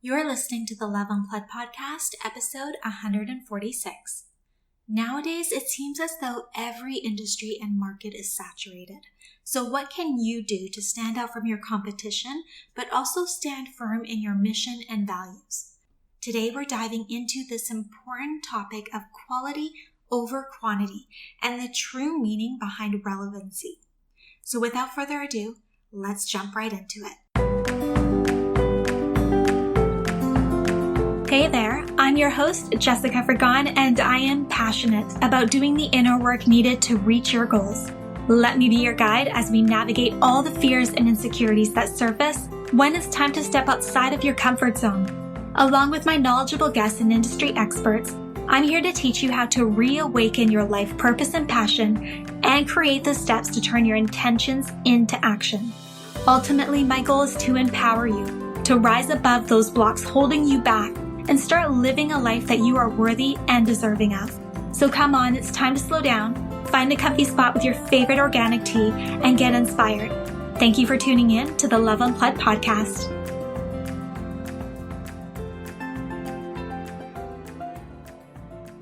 You're listening to the Love Unplugged podcast, episode 146. Nowadays, it seems as though every industry and market is saturated. So what can you do to stand out from your competition, but also stand firm in your mission and values? Today, we're diving into this important topic of quality over quantity and the true meaning behind relevancy. So without further ado, let's jump right into it. Hey there, I'm your host, Jessica Fergon, and I am passionate about doing the inner work needed to reach your goals. Let me be your guide as we navigate all the fears and insecurities that surface when it's time to step outside of your comfort zone. Along with my knowledgeable guests and industry experts, I'm here to teach you how to reawaken your life purpose and passion and create the steps to turn your intentions into action. Ultimately, my goal is to empower you to rise above those blocks holding you back and start living a life that you are worthy and deserving of. So come on, it's time to slow down, find a comfy spot with your favorite organic tea, and get inspired. Thank you for tuning in to the Love Unplugged podcast.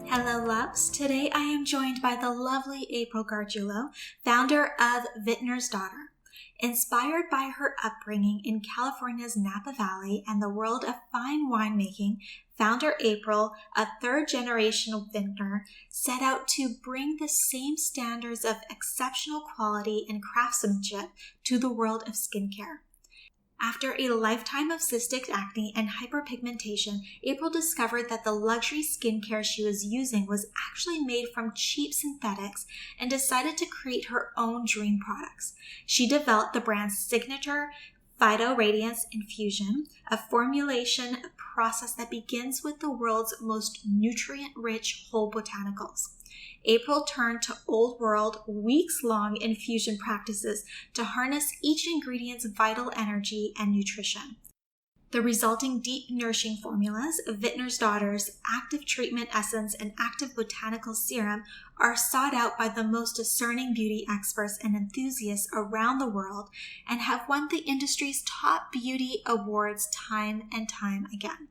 Hello, loves. Today I am joined by the lovely April Gargiulo, founder of Vintner's Daughter. Inspired by her upbringing in California's Napa Valley and the world of fine winemaking, founder April, a third-generation vintner, set out to bring the same standards of exceptional quality and craftsmanship to the world of skincare. After a lifetime of cystic acne and hyperpigmentation, April discovered that the luxury skincare she was using was actually made from cheap synthetics and decided to create her own dream products. She developed the brand's signature Phyto Radiance Infusion, a formulation process that begins with the world's most nutrient-rich whole botanicals. April turned to old world, weeks-long infusion practices to harness each ingredient's vital energy and nutrition. The resulting deep, nourishing formulas, Vintner's Daughter's Active Treatment Essence and Active Botanical Serum, are sought out by the most discerning beauty experts and enthusiasts around the world and have won the industry's top beauty awards time and time again.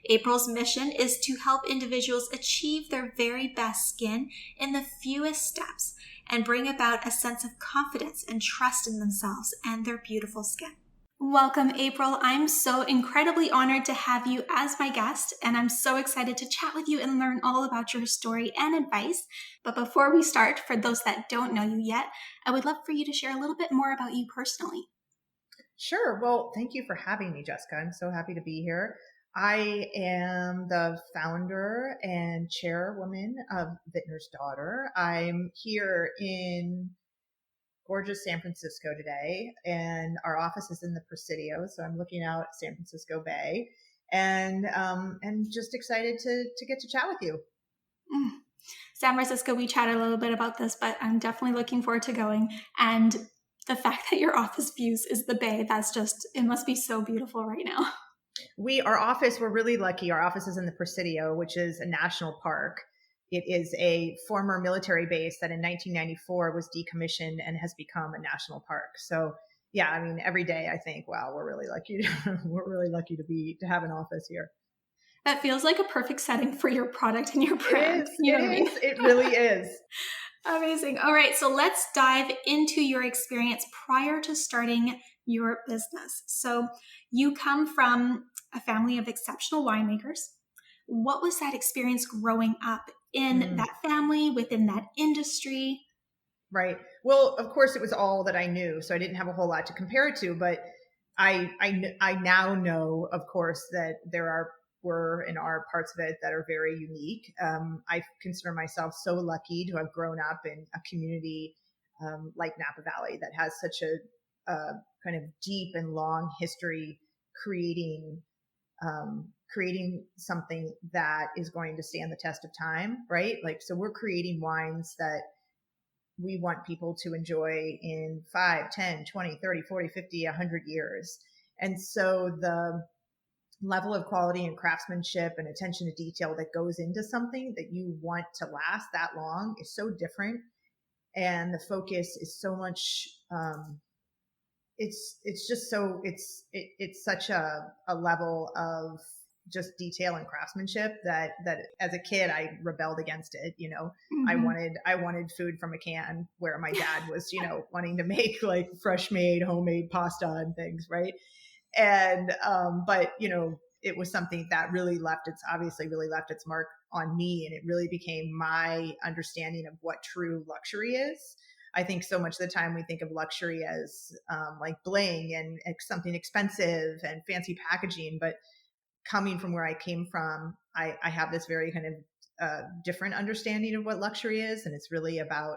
April's mission is to help individuals achieve their very best skin in the fewest steps and bring about a sense of confidence and trust in themselves and their beautiful skin. Welcome, April. I'm so incredibly honored to have you as my guest, and I'm so excited to chat with you and learn all about your story and advice. But before we start, for those that don't know you yet, I would love for you to share a little bit more about you personally. Sure. Well, thank you for having me, Jessica. I'm so happy to be here. I am the founder and chairwoman of Vintner's Daughter. I'm here in gorgeous San Francisco today, and our office is in the Presidio, so I'm looking out at San Francisco Bay, and just excited to get to chat with you. San Francisco, we chatted a little bit about this, but I'm definitely looking forward to going. And the fact that your office views is the bay, it must be so beautiful right now. We're really lucky. Our office is in the Presidio, which is a national park. It is a former military base that in 1994 was decommissioned and has become a national park. So yeah, I mean, every day I think, wow, we're really lucky. We're really lucky to have an office here. That feels like a perfect setting for your product and your brand. It really is. Amazing. All right. So let's dive into your experience prior to starting your business. So you come from a family of exceptional winemakers. What was that experience growing up in that family, within that industry? Right. Well, of course, it was all that I knew, so I didn't have a whole lot to compare it to. But I now know, of course, that were and are parts of it that are very unique. I consider myself so lucky to have grown up in a community like Napa Valley that has such a kind of deep and long history creating something that is going to stand the test of time, right? So we're creating wines that we want people to enjoy in 5, 10, 20, 30, 40, 50, 100 years. And so the level of quality and craftsmanship and attention to detail that goes into something that you want to last that long is so different. And the focus is so much it's just so it's such a level of just detail and craftsmanship that as a kid I rebelled against it. I wanted food from a can, where my dad was wanting to make like fresh made homemade pasta and things, right? And but it was something that obviously really left its mark on me, and it really became my understanding of what true luxury is. I think so much of the time we think of luxury as like bling and something expensive and fancy packaging, but coming from where I came from, I have this very kind of different understanding of what luxury is, and it's really about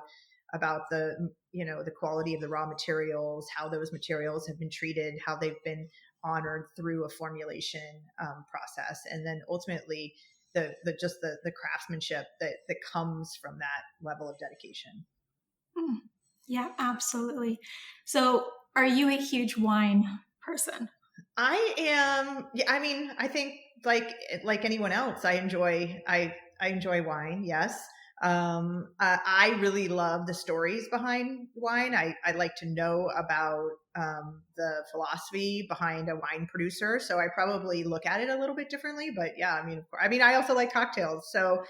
the the quality of the raw materials, how those materials have been treated, how they've been honored through a formulation process, and then ultimately the craftsmanship that comes from that level of dedication. Yeah, absolutely. So, are you a huge wine person? I am. Yeah, I mean, I think like anyone else, I enjoy wine. Yes. I really love the stories behind wine. I like to know about the philosophy behind a wine producer. So I probably look at it a little bit differently. But yeah, I also like cocktails. So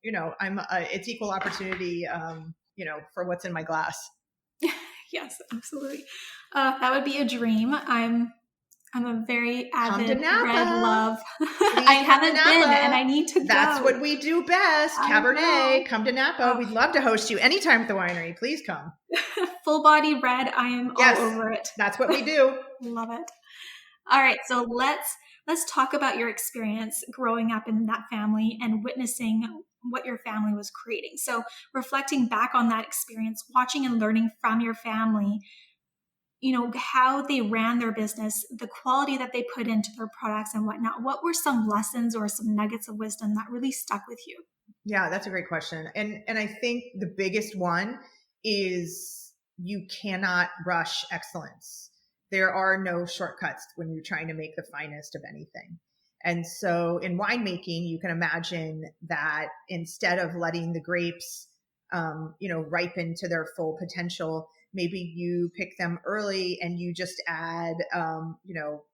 it's equal opportunity. For what's in my glass. Yes, absolutely. That would be a dream. I'm a very Come to avid red Napa. love. Please I come to haven't been, Napa. and I need to That's go. what we do best. I Cabernet. know. Come to Napa. Oh, We'd love to host you anytime at the winery. Please come. full body red. I am all Yes, over it. that's what we do. Love it. All right, so let's talk about your experience growing up in that family and witnessing what your family was creating. So, reflecting back on that experience, watching and learning from your family, how they ran their business, the quality that they put into their products and whatnot. What were some lessons or some nuggets of wisdom that really stuck with you? Yeah, that's a great question. And I think the biggest one is you cannot rush excellence. There are no shortcuts when you're trying to make the finest of anything. And so in winemaking, you can imagine that instead of letting the grapes, ripen to their full potential, maybe you pick them early and you just add,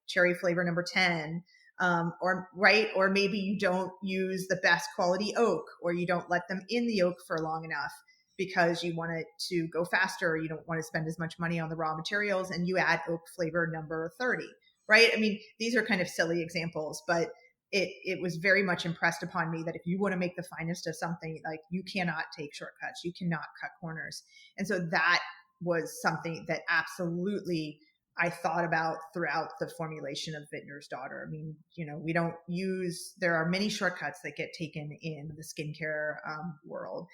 cherry flavor number 10, or maybe you don't use the best quality oak, or you don't let them in the oak for long enough because you want it to go faster, or you don't want to spend as much money on the raw materials, and you add oak flavor number 30, right? I mean, these are kind of silly examples, but it was very much impressed upon me that if you want to make the finest of something, like, you cannot take shortcuts, you cannot cut corners. And so that was something that absolutely I thought about throughout the formulation of Vintner's Daughter. I mean, there are many shortcuts that get taken in the skincare world,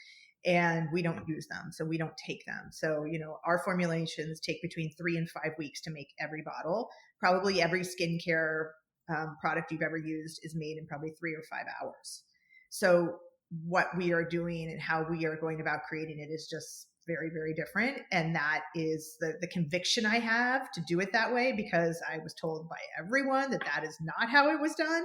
and we don't use them. So we don't take them. So, our formulations take between 3 and 5 weeks to make every bottle. Probably every skincare product you've ever used is made in probably 3 or 5 hours. So what we are doing and how we are going about creating it is just very, very different. And that is the conviction I have to do it that way, because I was told by everyone that is not how it was done,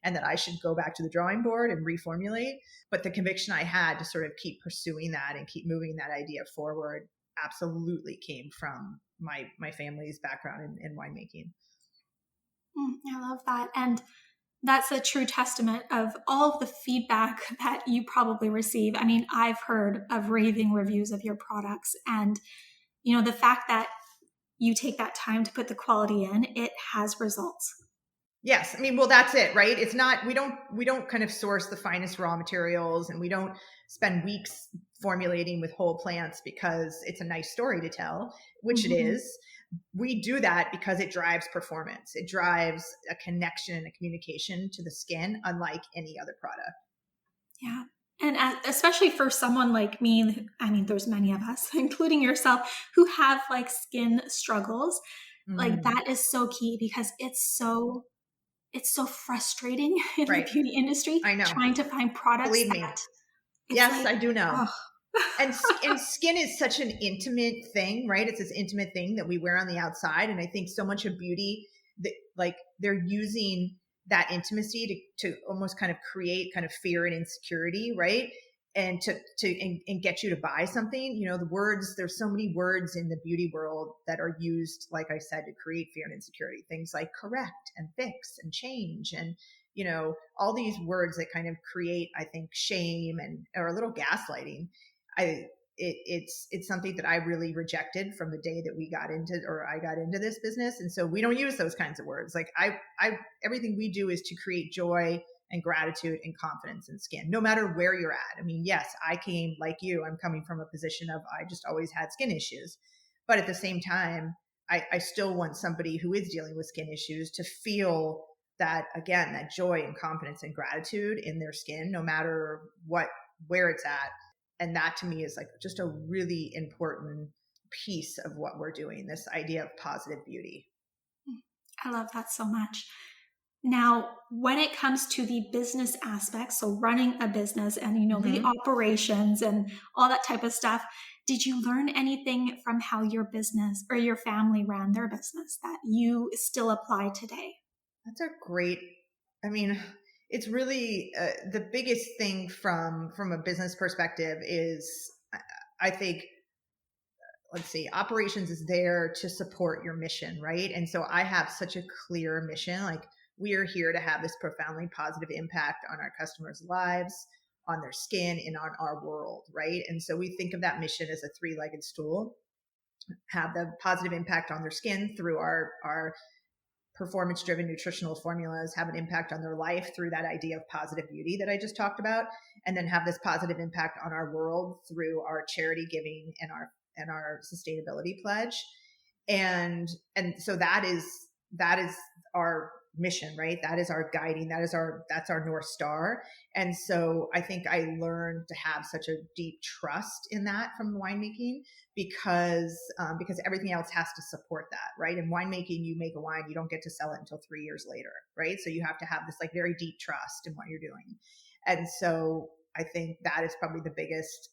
and that I should go back to the drawing board and reformulate. But the conviction I had to sort of keep pursuing that and keep moving that idea forward absolutely came from my family's background in winemaking. I love that. And that's a true testament of all of the feedback that you probably receive. I mean, I've heard of raving reviews of your products, and the fact that you take that time to put the quality in, it has results. Yes. I mean, well, that's it, right? It's not, we don't kind of source the finest raw materials, and we don't spend weeks formulating with whole plants because it's a nice story to tell, which it is. We do that because it drives performance. It drives a connection and a communication to the skin, unlike any other product. Yeah. And especially for someone like me, I mean, there's many of us, including yourself, who have like skin struggles. Like, that is so key, because it's so frustrating in the beauty industry. I know. Trying to find products. Believe me. Yes, I do know. Oh. And skin is such an intimate thing, right? It's this intimate thing that we wear on the outside. And I think so much of beauty, that like, they're using that intimacy to almost kind of create kind of fear and insecurity, right? and and get you to buy something. The words, there's so many words in the beauty world that are used, like I said, to create fear and insecurity. Things like correct and fix and change, and all these words that kind of create, I think, shame and or a little gaslighting. It's something that I really rejected from the day that I got into this business. And so we don't use those kinds of words. Like everything we do is to create joy and gratitude and confidence in skin, no matter where you're at. I mean, yes, I'm coming from a position of, I just always had skin issues. But at the same time, I still want somebody who is dealing with skin issues to feel that, again, that joy and confidence and gratitude in their skin, no matter where it's at. And that to me is like just a really important piece of what we're doing, this idea of positive beauty. I love that so much. Now, when it comes to the business aspects, so running a business and, the operations and all that type of stuff, did you learn anything from how your business or your family ran their business that you still apply today? That's it's really the biggest thing from a business perspective is, I think, let's see, operations is there to support your mission, right? And so I have such a clear mission. Like, we are here to have this profoundly positive impact on our customers' lives, on their skin, and on our world, right? And so we think of that mission as a three-legged stool. Have the positive impact on their skin through our performance-driven nutritional formulas, have an impact on their life through that idea of positive beauty that I just talked about, and then have this positive impact on our world through our charity giving and our sustainability pledge. And so that is our mission, right? That is our guiding, that's our North Star. And so I think I learned to have such a deep trust in that from winemaking, because everything else has to support that, right? In winemaking, you make a wine, you don't get to sell it until 3 years later, right? So you have to have this like very deep trust in what you're doing. And so I think that is probably the biggest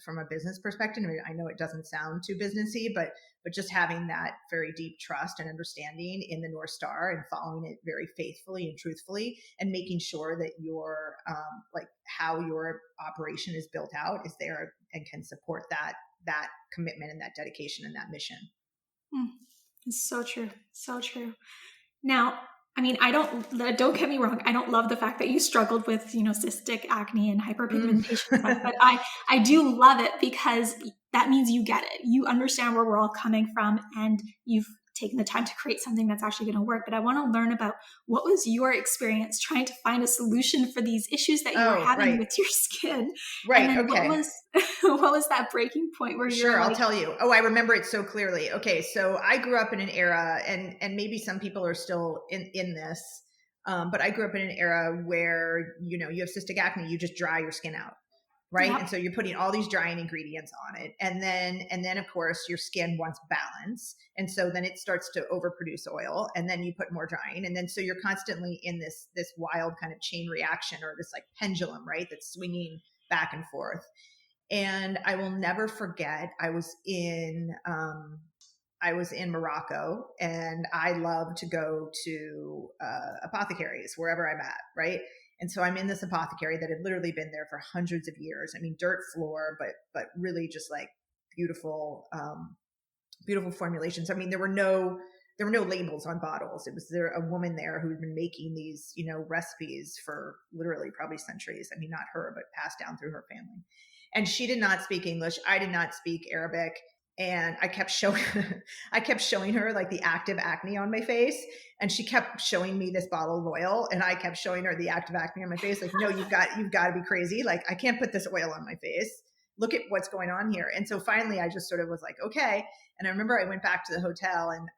from a business perspective. I mean, I know it doesn't sound too businessy, but just having that very deep trust and understanding in the North Star and following it very faithfully and truthfully, and making sure that your like how your operation is built out is there and can support that commitment and that dedication and that mission. It's so true. So true. Now, I mean, don't get me wrong, I don't love the fact that you struggled with, cystic acne and hyperpigmentation stuff, but I do love it because that means you get it. You understand where we're all coming from, and you've taken the time to create something that's actually going to work. But I want to learn about what was your experience trying to find a solution for these issues that you were having with your skin. Right. And then okay. What was that breaking point where Sure, I'll tell you. Oh, I remember it so clearly. Okay, so I grew up in an era, and maybe some people are still in this, but I grew up in an era where, you have cystic acne, you just dry your skin out, right? Yep. And so you're putting all these drying ingredients on it. And then of course your skin wants balance. And so then it starts to overproduce oil, and then you put more drying. And then so you're constantly in this wild kind of chain reaction, or this like pendulum, right? That's swinging back and forth. And I will never forget, I was in Morocco, and I love to go to apothecaries wherever I'm at, right? And so I'm in this apothecary that had literally been there for hundreds of years. I mean, dirt floor, but really just like beautiful, beautiful formulations. I mean, there were no labels on bottles. It was there a woman there who had been making these, recipes for literally probably centuries. I mean, not her, but passed down through her family. And she did not speak English. I did not speak Arabic. And I kept showing her like the active acne on my face. And she kept showing me this bottle of oil, and I kept showing her the active acne on my face. Like, no, you've got to be crazy. Like, I can't put this oil on my face. Look at what's going on here. And so finally I just sort of was like, okay. And I remember I went back to the hotel, and,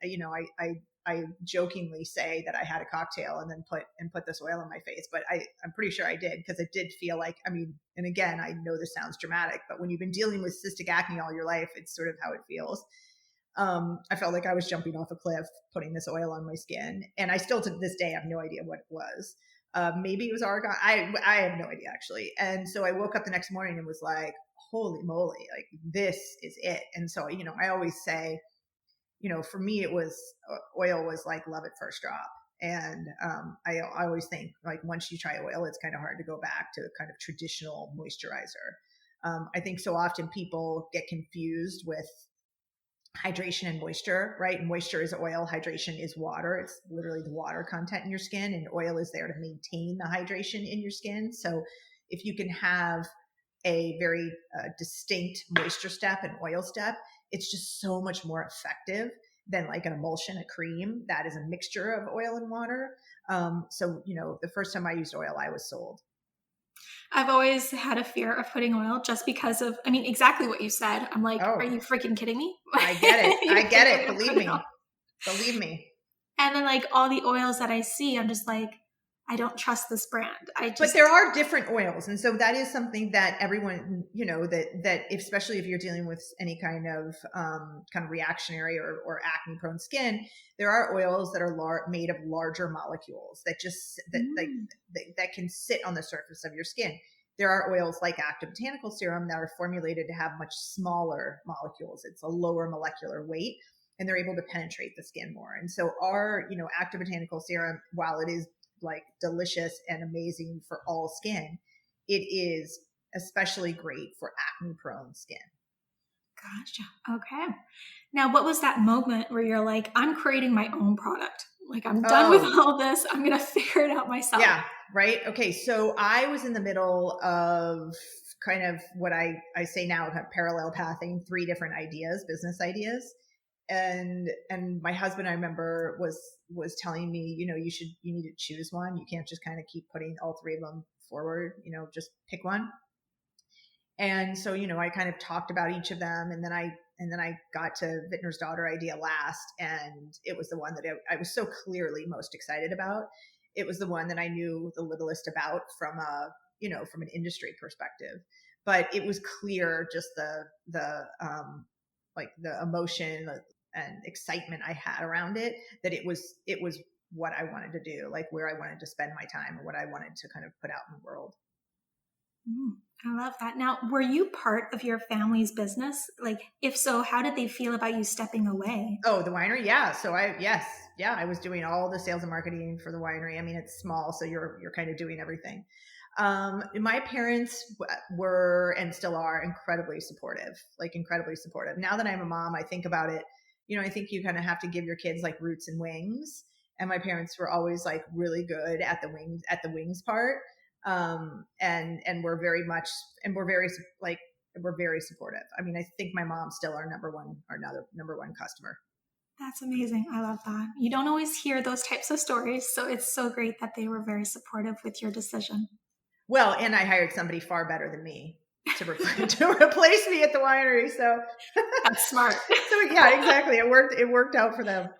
I jokingly say that I had a cocktail and then put this oil on my face, but I'm pretty sure I did, because it did feel like, I mean, and again, I know this sounds dramatic, but when you've been dealing with cystic acne all your life, it's sort of how it feels. I felt like I was jumping off a cliff putting this oil on my skin, and I still to this day have no idea what it was. Maybe it was argan. I have no idea actually. And so I woke up the next morning and was like, holy moly, like this is it. And so, I always say, for me, it was oil was like love at first drop. And I always think like once you try oil, it's kind of hard to go back to kind of traditional moisturizer. I think so often people get confused with hydration and moisture, right? Moisture is oil, hydration is water. It's literally the water content in your skin, and oil is there to maintain the hydration in your skin. So if you can have a very distinct moisture step and oil step, it's just so much more effective than like an emulsion, a cream that is a mixture of oil and water. So, the first time I used oil, I was sold. I've always had a fear of putting oil just because of, I mean, exactly what you said. I'm like, Oh, are you freaking kidding me? I get it. I get it. Like, Believe me. Believe me. And then like all the oils that I see, I'm just like, I don't trust this brand. But there are different oils. And so that is something that everyone, that especially if you're dealing with any kind of reactionary or acne prone skin, there are oils that are made of larger molecules that just, that can sit on the surface of your skin. There are oils like active botanical serum that are formulated to have much smaller molecules. It's a lower molecular weight, and they're able to penetrate the skin more. And so our, active botanical serum, while it is like delicious and amazing for all skin, it is especially great for acne prone skin. Gotcha. Okay. Now, what was that moment where you're like, I'm creating my own product? Like, I'm done with all this. I'm going to figure it out myself. Yeah. Right. Okay. So I was in the middle of kind of what I say now, kind of parallel pathing 3 different ideas, business ideas. And my husband, I remember, was telling me, you need to choose one. You can't just kind of keep putting all 3 of them forward, just pick one. And so, I kind of talked about each of them, and then I got to Vintner's Daughter idea last, and it was the one that I was so clearly most excited about. It was the one that I knew the littlest about from from an industry perspective, but it was clear just the emotion and excitement I had around it, that it was what I wanted to do, like where I wanted to spend my time and what I wanted to kind of put out in the world. I love that. Now, were you part of your family's business? Like, if so, how did they feel about you stepping away? Oh, the winery? Yeah. So I was doing all the sales and marketing for the winery. I mean, it's small, so you're kind of doing everything. My parents were and still are incredibly supportive. Now that I'm a mom, I think about it. I think you kind of have to give your kids like roots and wings. And my parents were always like really good at the wings part. And we're very much, and we're very supportive. I mean, I think my mom's still our number one customer. That's amazing. I love that. You don't always hear those types of stories, so it's so great that they were very supportive with your decision. Well, and I hired somebody far better than me to replace me at the winery. So that's smart. So yeah, exactly. It worked out for them.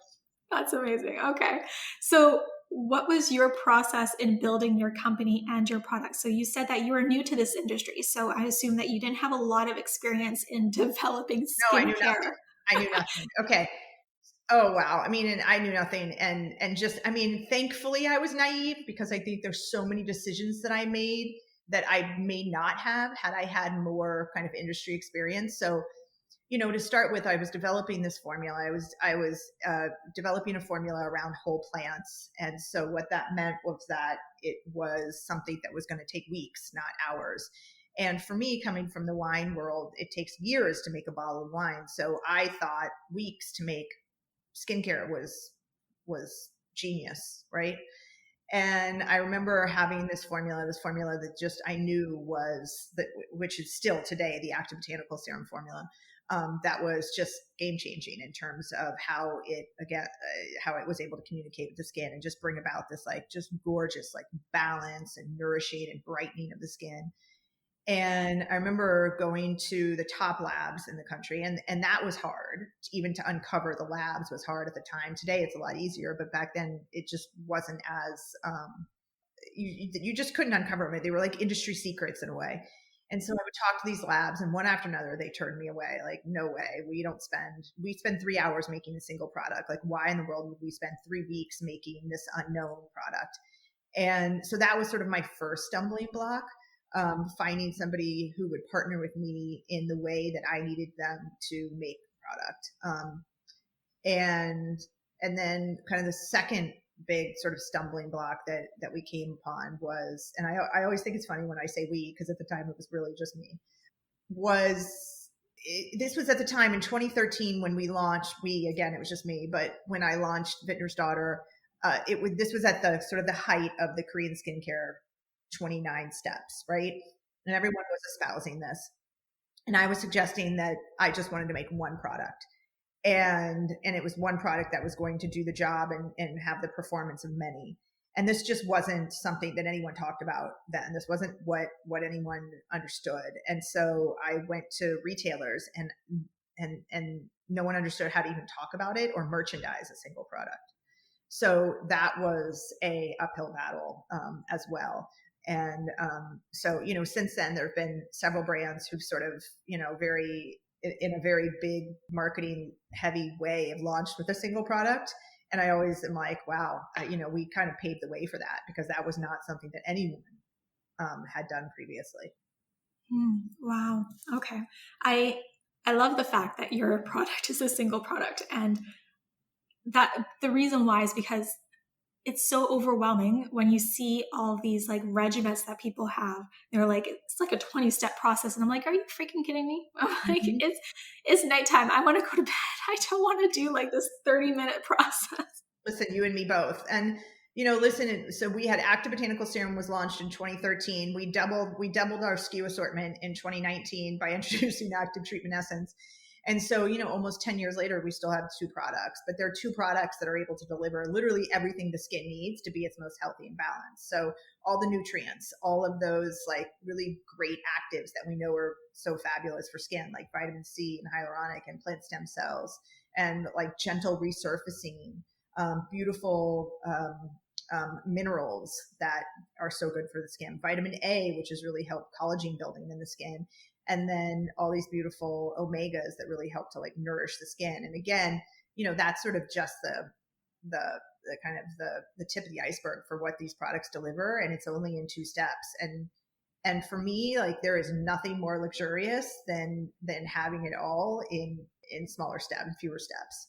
That's amazing. Okay. So what was your process in building your company and your product? So you said that you were new to this industry. So I assume that you didn't have a lot of experience in developing skincare. No, I knew nothing. Okay. Oh, wow. I mean, and I knew nothing. And just, I mean, thankfully I was naive, because I think there's so many decisions that I made that I may not have had I had more kind of industry experience. So, to start with, I was developing this formula. I was developing a formula around whole plants. And so what that meant was that it was something that was going to take weeks, not hours. And for me, coming from the wine world, it takes years to make a bottle of wine. So I thought weeks to make skincare was genius, right? And I remember having this formula that just I knew was that, which is still today the active botanical serum formula. That was just game changing in terms of how it was able to communicate with the skin and just bring about this like just gorgeous like balance and nourishing and brightening of the skin. And I remember going to the top labs in the country, and that was hard. Even to uncover the labs was hard at the time. Today it's a lot easier, but back then it just wasn't as you just couldn't uncover them. They were like industry secrets in a way. And so I would talk to these labs, and one after another, they turned me away. Like, no way. We spend 3 hours making a single product. Like, why in the world would we spend 3 weeks making this unknown product? And so that was sort of my first stumbling block, finding somebody who would partner with me in the way that I needed them to make the product. And then kind of the second big sort of stumbling block that we came upon was, and I always think it's funny when I say we, because at the time it was really just me, this was at the time in 2013 when we launched, again, it was just me, but when I launched Vintner's Daughter, this was at the sort of the height of the Korean skincare 29 steps, right? And everyone was espousing this. And I was suggesting that I just wanted to make one product. And it was one product that was going to do the job and have the performance of many. And this just wasn't something that anyone talked about then. This wasn't what anyone understood. And so I went to retailers and no one understood how to even talk about it or merchandise a single product. So that was a uphill battle as well. And so, since then there have been several brands who've sort of, in a very big marketing heavy way have launched with a single product. And I always am like, wow, we kind of paved the way for that, because that was not something that anyone had done previously. Wow. Okay. I love the fact that your product is a single product, and that the reason why is because it's so overwhelming when you see all these like regimens that people have. They're like, it's like a 20-step process. And I'm like, are you freaking kidding me? I'm like, it's nighttime. I want to go to bed. I don't want to do like this 30-minute process. Listen, you and me both. And, listen, so we had Active Botanical Serum was launched in 2013. We doubled our SKU assortment in 2019 by introducing Active Treatment Essence. And so, almost 10 years later, we still have two products, but they're two products that are able to deliver literally everything the skin needs to be its most healthy and balanced. So all the nutrients, all of those like really great actives that we know are so fabulous for skin, like vitamin C and hyaluronic and plant stem cells, and like gentle resurfacing, beautiful minerals that are so good for the skin, vitamin A, which has really helped collagen building in the skin, and then all these beautiful omegas that really help to like nourish the skin. And again, that's sort of just the kind of the tip of the iceberg for what these products deliver, and it's only in 2 steps. And for me, like, there is nothing more luxurious than having it all in smaller steps, fewer steps.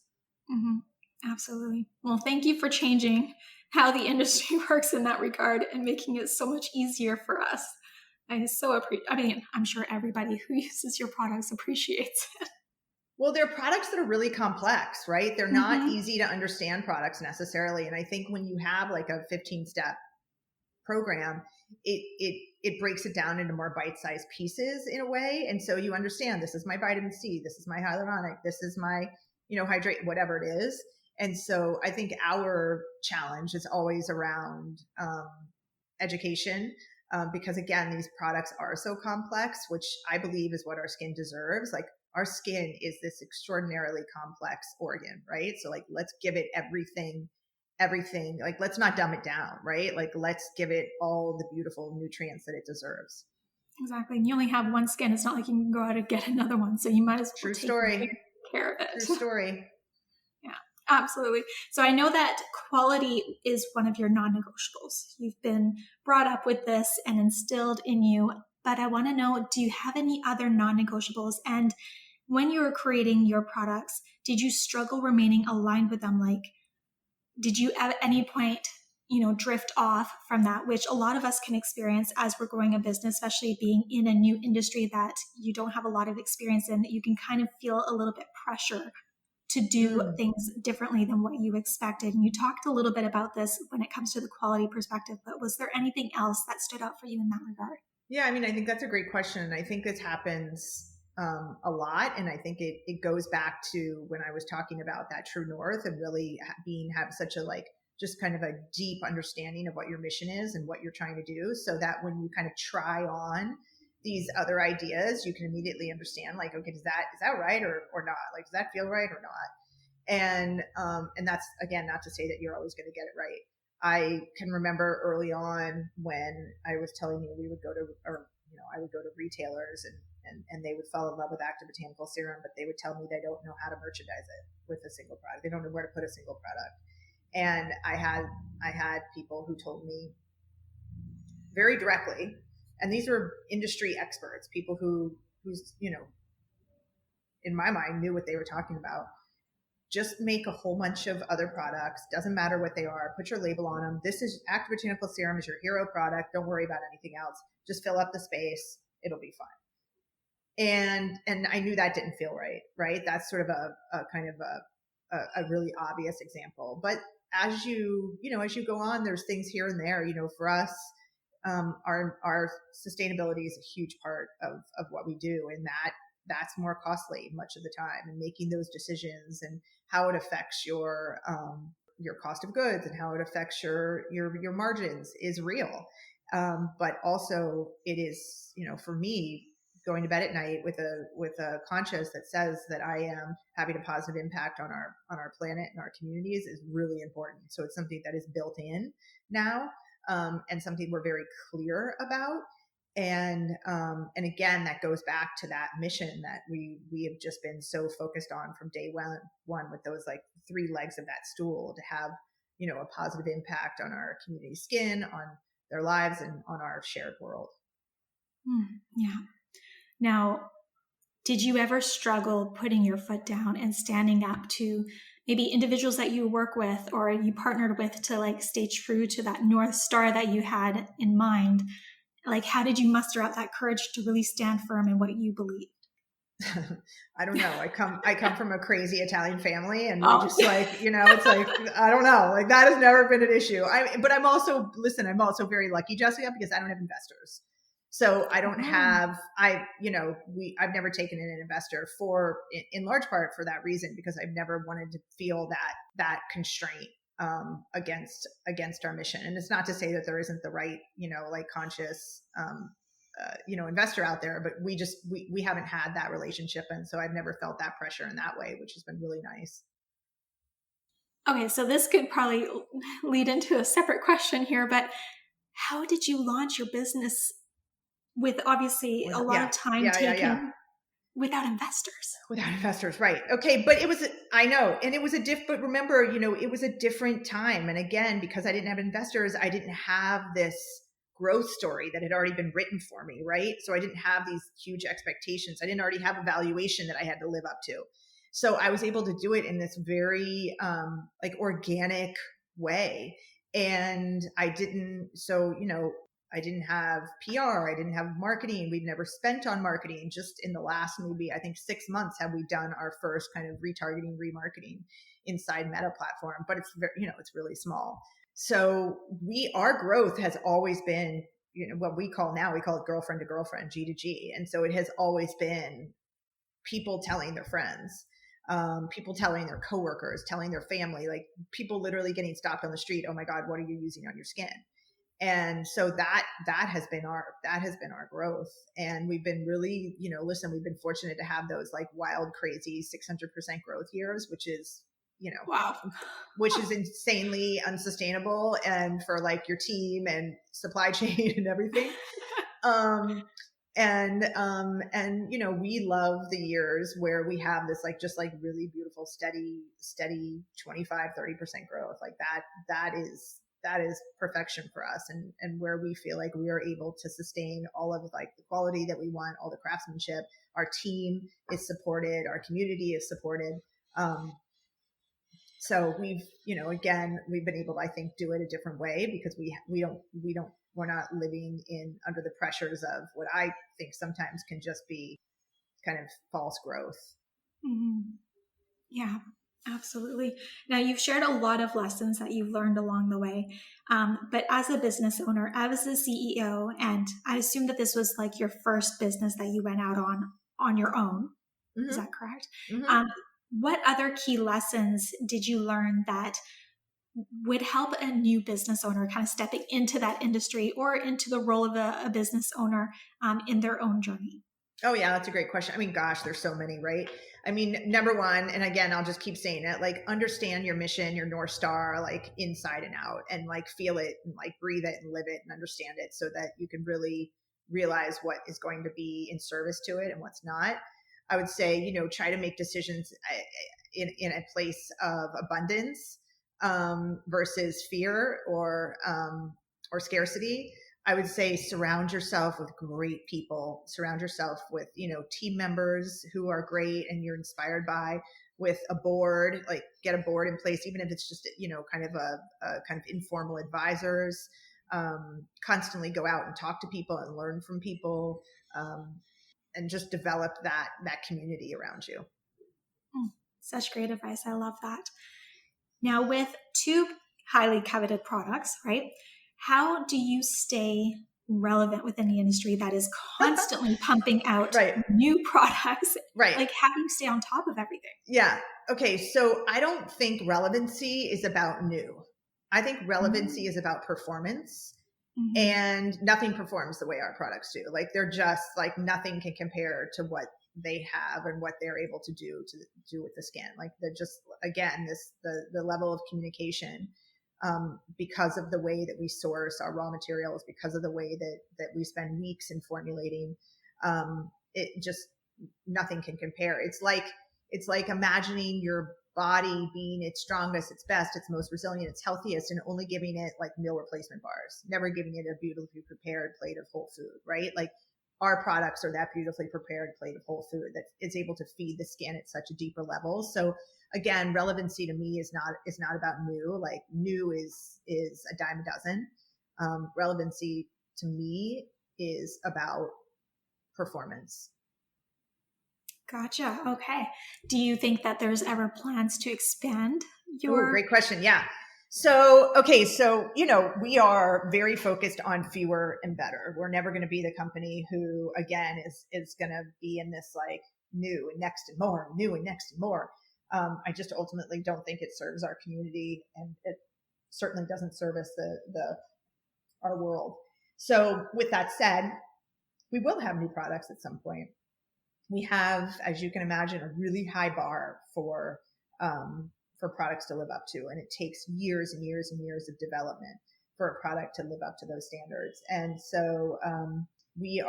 Mm-hmm. Absolutely. Well, thank you for changing how the industry works in that regard and making it so much easier for us. I so appreciate. I mean, I'm sure everybody who uses your products appreciates it. Well, they're products that are really complex, right? They're not easy to understand products necessarily. And I think when you have like a 15-step program, it breaks it down into more bite-sized pieces in a way. And so you understand, this is my vitamin C, this is my hyaluronic, this is my, hydrate, whatever it is. And so I think our challenge is always around education. Because again, these products are so complex, which I believe is what our skin deserves. Like, our skin is this extraordinarily complex organ, right? So like, let's give it everything, like, let's not dumb it down, right? Like, let's give it all the beautiful nutrients that it deserves. Exactly. And you only have one skin. It's not like you can go out and get another one. So you might as well take care of it. True story. Yeah. Absolutely. So I know that quality is one of your non-negotiables. You've been brought up with this and instilled in you, but I want to know, do you have any other non-negotiables? And when you were creating your products, did you struggle remaining aligned with them? Like, did you at any point, drift off from that, which a lot of us can experience as we're growing a business, especially being in a new industry that you don't have a lot of experience in, that you can kind of feel a little bit pressure to do things differently than what you expected. And you talked a little bit about this when it comes to the quality perspective, but was there anything else that stood out for you in that regard? Yeah, I mean, I think that's a great question. And I think this happens a lot. And I think it goes back to when I was talking about that true north and really have such a just kind of a deep understanding of what your mission is and what you're trying to do, so that when you kind of try on these other ideas, you can immediately understand, like, okay, is that right or not? Like, does that feel right or not? And that's, again, not to say that you're always going to get it right. I can remember early on when I was telling you I would go to retailers and they would fall in love with Active Botanical Serum, but they would tell me they don't know how to merchandise it with a single product. They don't know where to put a single product. And I had people who told me very directly, and these were industry experts, people who's in my mind knew what they were talking about. just make a whole bunch of other products. Doesn't matter what they are. Put your label on them. This is Active Botanical Serum is your hero product. Don't worry about anything else. Just fill up the space. It'll be fine. And I knew that didn't feel right. Right. That's sort of a kind of a really obvious example. But as you go on, there's things here and there. For us, our sustainability is a huge part of what we do, and that's more costly much of the time, and making those decisions and how it affects your cost of goods and how it affects your margins is real. But also it is, for me, going to bed at night with a conscience that says that I am having a positive impact on our planet and our communities is really important. So it's something that is built in now, and something we're very clear about. And again, that goes back to that mission that we have just been so focused on from day one with those like three legs of that stool, to have, a positive impact on our community skin, on their lives, and on our shared world. Yeah. Now, did you ever struggle putting your foot down and standing up to maybe individuals that you work with or you partnered with to like stay true to that North Star that you had in mind? Like, how did you muster up that courage to really stand firm in what you believed? I don't know. I come from a crazy Italian family, and we just like, it's like, I don't know, like that has never been an issue. But I'm also very lucky, Jessica, because I don't have investors. So I don't have, I've never taken in an investor in large part for that reason, because I've never wanted to feel that constraint against our mission. And it's not to say that there isn't the right, conscious, investor out there, but we haven't had that relationship. And so I've never felt that pressure in that way, which has been really nice. Okay. So this could probably lead into a separate question here, but how did you launch your business with obviously a lot of time taken without investors? Right. Okay. But I know. And it was but remember, it was a different time. And again, because I didn't have investors, I didn't have this growth story that had already been written for me. Right. So I didn't have these huge expectations. I didn't already have a valuation that I had to live up to. So I was able to do it in this very, organic way. And I didn't have PR. I didn't have marketing. We'd never spent on marketing. Just in the last, maybe I think 6 months, have we done our first kind of retargeting, remarketing inside Meta platform, but it's very, it's really small. So our growth has always been, what we call it girlfriend to girlfriend, G to G. And so it has always been people telling their friends, people telling their coworkers, telling their family, like people literally getting stopped on the street. Oh my God, what are you using on your skin? And so that has been our growth. And we've been really, we've been fortunate to have those like wild, crazy 600% growth years, which is, wow, which is insanely unsustainable, and for like your team and supply chain and everything. We love the years where we have this like, just like really beautiful, steady 25, 30% growth. Like that is perfection for us, and where we feel like we are able to sustain all of like the quality that we want, all the craftsmanship. Our team is supported, our community is supported. So we've, we've been able to, I think, do it a different way, because we're not living under the pressures of what I think sometimes can just be kind of false growth. Mm-hmm. Yeah. Absolutely. Now, you've shared a lot of lessons that you've learned along the way. But as a business owner, as a CEO, and I assume that this was like your first business that you went out on your own. Mm-hmm. Is that correct? Mm-hmm. What other key lessons did you learn that would help a new business owner kind of stepping into that industry or into the role of a business owner in their own journey? Oh yeah, that's a great question. I mean, gosh, there's so many, right? I mean, number one, and again, I'll just keep saying it, like understand your mission, your North Star, like inside and out, and like feel it and like breathe it and live it and understand it, so that you can really realize what is going to be in service to it and what's not. I would say, try to make decisions in a place of abundance versus fear or scarcity. I would say surround yourself with great people, surround yourself with, team members who are great and you're inspired by, with a board, like get a board in place, even if it's just, kind of a kind of informal advisors, constantly go out and talk to people and learn from people, and just develop that community around you. Such great advice. I love that. Now, with two highly coveted products, right? How do you stay relevant within the industry that is constantly pumping out new products? Right. Like, how do you stay on top of everything? Yeah. Okay. So I don't think relevancy is about new. I think relevancy is about performance. And nothing performs the way our products do. Like, they're just like, nothing can compare to what they have and what they're able to do with the skin. Like, they're just, again, the level of communication, because of the way that we source our raw materials, because of the way that we spend weeks in formulating, it just, nothing can compare. It's like imagining your body being its strongest, its best, its most resilient, its healthiest, and only giving it like meal replacement bars, never giving it a beautifully prepared plate of whole food, right? Like, our products are that beautifully prepared plate of whole food that is able to feed the skin at such a deeper level. So again, relevancy to me is not about new. Like, new is a dime a dozen. Relevancy to me is about performance. Gotcha. Okay. Do you think that there's ever plans to expand your? Ooh, great question. Yeah. So, okay. So, we are very focused on fewer and better. We're never going to be the company who, again, is going to be in this like new and next and more, new and next and more. I just ultimately don't think it serves our community, and it certainly doesn't service our world. So with that said, we will have new products at some point. We have, as you can imagine, a really high bar for products to live up to. And it takes years and years and years of development for a product to live up to those standards. And so we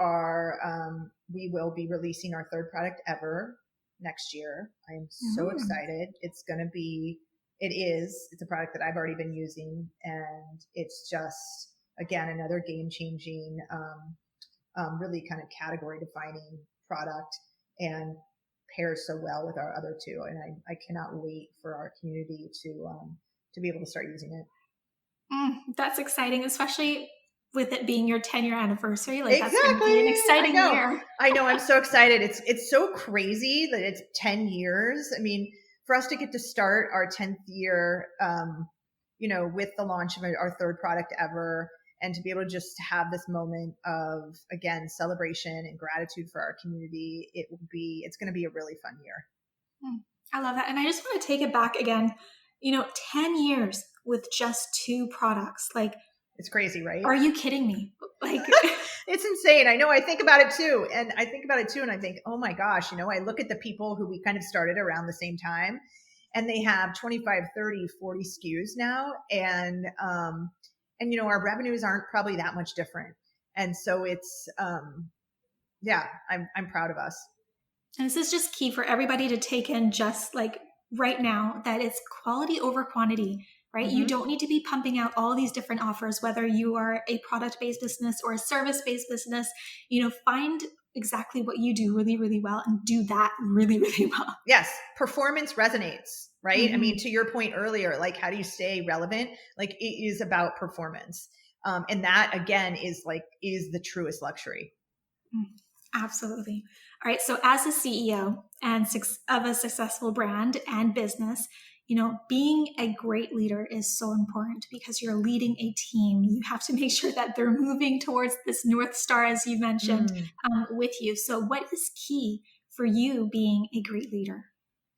will be releasing our third product ever next year. I am so excited. It's a product that I've already been using, and it's just, again, another game-changing, really kind of category-defining product, and pairs so well with our other two. And I cannot wait for our community to be able to start using it. That's exciting, especially with it being your 10-year anniversary. Like, exactly. That's going to be an exciting year. I know. I'm so excited. It's so crazy that it's 10 years. I mean, for us to get to start our 10th year, with the launch of our third product ever, and to be able to just have this moment of, again, celebration and gratitude for our community, it's going to be a really fun year. I love that. And I just want to take it back again, 10 years with just two products. Like, it's crazy, right? Are you kidding me? Like, it's insane. I know. I think about it too. And I think, oh my gosh, I look at the people who we kind of started around the same time, and they have 25, 30, 40 SKUs now. And our revenues aren't probably that much different. And so it's, I'm proud of us. And this is just key for everybody to take in, just like right now, that it's quality over quantity, right? You don't need to be pumping out all these different offers, whether you are a product-based business or a service-based business. Find exactly what you do really, really well and do that really, really well. Yes. Performance resonates, right? I mean, to your point earlier, like, how do you stay relevant? Like, it is about performance. And that, again, is the truest luxury. Absolutely. All right. So as a CEO and of a successful brand and business, being a great leader is so important, because you're leading a team. You have to make sure that they're moving towards this North Star, as you mentioned, with you. So what is key for you being a great leader?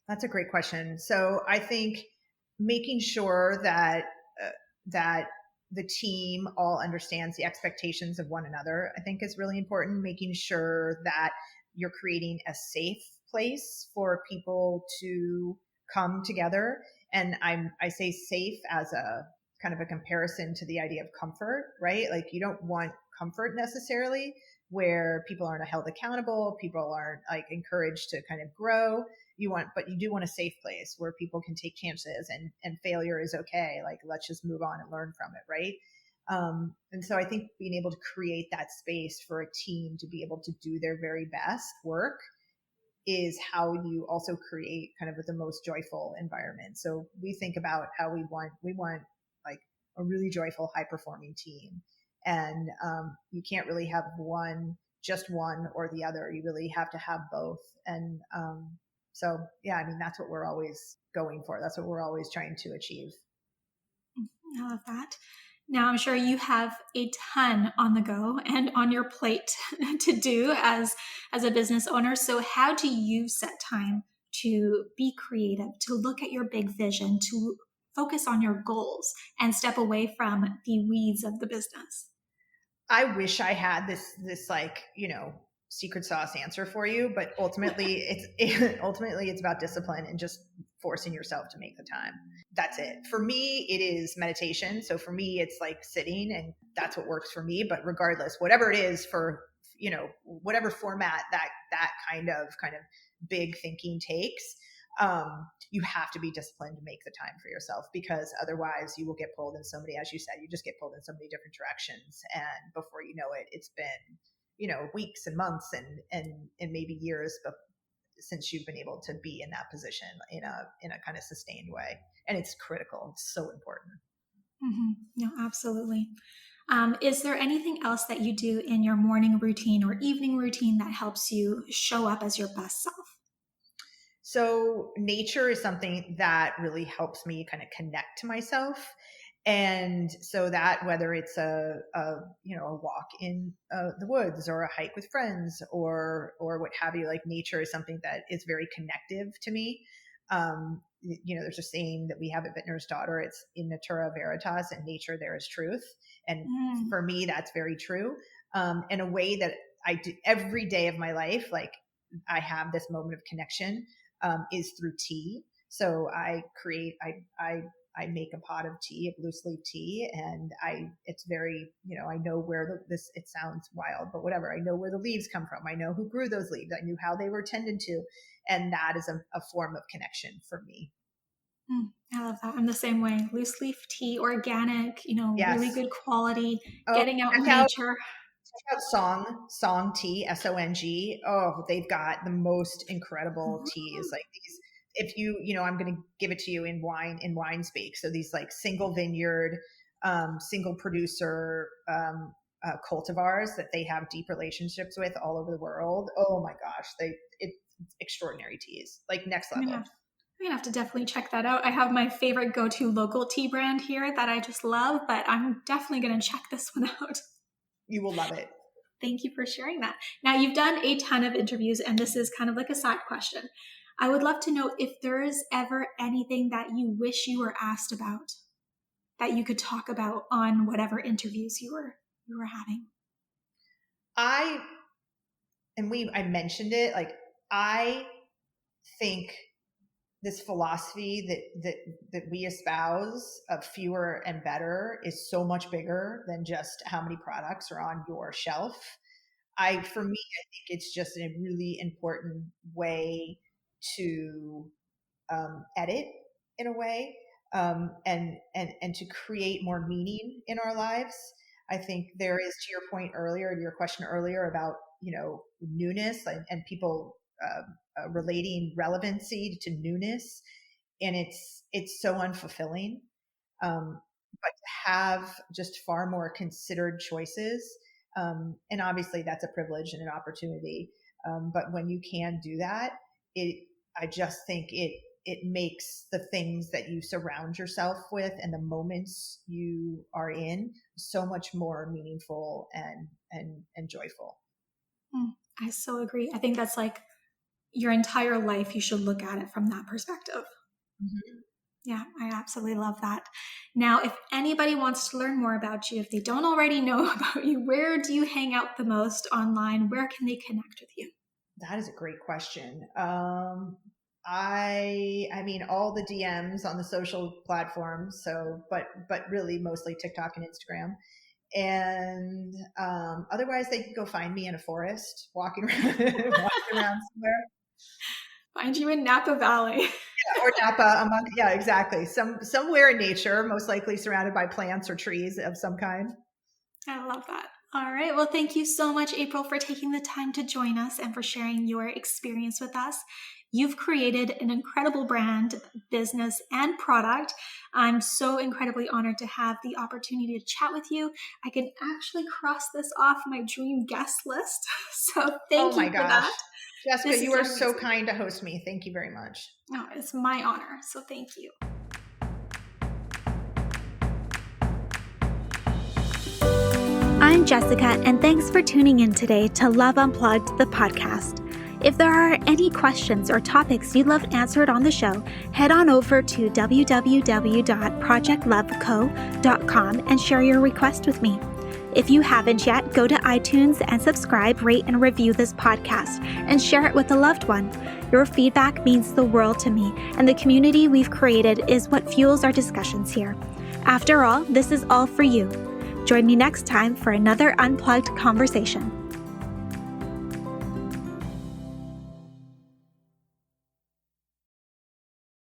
That's a great question. So I think making sure that the team all understands the expectations of one another, I think, is really important. Making sure that you're creating a safe place for people to come together. And I say safe as a kind of a comparison to the idea of comfort, right? Like, you don't want comfort necessarily where people aren't held accountable, people aren't like encouraged to kind of grow. But you do want a safe place where people can take chances, and failure is okay. Like, let's just move on and learn from it, right? And so I think being able to create that space for a team to be able to do their very best work is how you also create kind of the most joyful environment. So we think about how we want like a really joyful, high performing team. And you can't really have just one or the other. You really have to have both. And so, yeah, I mean, that's what we're always going for. That's what we're always trying to achieve. I love that. Now, I'm sure you have a ton on the go and on your plate to do as a business owner. So how do you set time to be creative, to look at your big vision, to focus on your goals and step away from the weeds of the business? I wish I had this like, secret sauce answer for you, but ultimately it's about discipline and just forcing yourself to make the time. That's it. For me, it is meditation. So for me, it's like sitting, and that's what works for me. But regardless, whatever it is for, whatever format that kind of big thinking takes, you have to be disciplined to make the time for yourself, because otherwise you will get pulled in so many, as you said, you just get pulled in so many different directions. And before you know it, it's been, weeks and months and maybe years, but since you've been able to be in that position in a kind of sustained way. And it's critical. It's so important. Mm-hmm. No, absolutely. Is there anything else that you do in your morning routine or evening routine that helps you show up as your best self? So nature is something that really helps me kind of connect to myself. And so that, whether it's a walk in the woods or a hike with friends or what have you, like nature is something that is very connective to me. There's a saying that we have at Vintner's Daughter, it's in natura veritas, and nature there is truth. And for me, that's very true. In a way that I do every day of my life, like I have this moment of connection, is through tea. So I make a pot of tea, of loose leaf tea, and it's very, I know where it sounds wild, but whatever. I know where the leaves come from. I know who grew those leaves. I knew how they were tended to. And that is a form of connection for me. I love that. I'm the same way. Loose leaf tea, organic, Yes. really good quality, Oh, getting out in nature. Check out Song Tea, SONG. Oh, they've got the most incredible teas. Like these, if I'm going to give it to you in wine speak. So these like single vineyard, single producer, cultivars that they have deep relationships with all over the world. Oh my gosh. It's extraordinary teas, like next level. I'm gonna have to definitely check that out. I have my favorite go-to local tea brand here that I just love, but I'm definitely gonna check this one out. You will love it. Thank you for sharing that. Now, you've done a ton of interviews, and this is kind of like a side question. I would love to know if there's ever anything that you wish you were asked about that you could talk about on whatever interviews you were having. I mentioned it, like I think this philosophy that we espouse of fewer and better is so much bigger than just how many products are on your shelf. For me, I think it's just a really important way to edit in a way, and to create more meaning in our lives. I think there is, to your point earlier, to your question earlier about newness and people relating relevancy to newness, and it's so unfulfilling. But to have just far more considered choices, and obviously that's a privilege and an opportunity. But when you can do that, I just think it makes the things that you surround yourself with and the moments you are in so much more meaningful and joyful. I so agree. I think that's like your entire life. You should look at it from that perspective. Mm-hmm. Yeah, I absolutely love that. Now, if anybody wants to learn more about you, if they don't already know about you, where do you hang out the most online? Where can they connect with you? That is a great question. I mean, all the DMs on the social platforms. So, but really mostly TikTok and Instagram. And otherwise, they can go find me in a forest, walking around, walking around somewhere. Find you in Napa Valley. Yeah, or Napa, yeah, exactly. Somewhere in nature, most likely surrounded by plants or trees of some kind. I love that. All right. Well, thank you so much, April, for taking the time to join us and for sharing your experience with us. You've created an incredible brand, business, and product. I'm so incredibly honored to have the opportunity to chat with you. I can actually cross this off my dream guest list. So thank you for that. Jessica, you are so kind to host me. Thank you very much. No, it's my honor. So thank you. I'm Jessica, and thanks for tuning in today to Love Unplugged, the podcast. If there are any questions or topics you'd love answered on the show, head on over to www.projectloveco.com and share your request with me. If you haven't yet, go to iTunes and subscribe, rate, and review this podcast and share it with a loved one. Your feedback means the world to me, and the community we've created is what fuels our discussions here. After all, this is all for you. Join me next time for another unplugged conversation.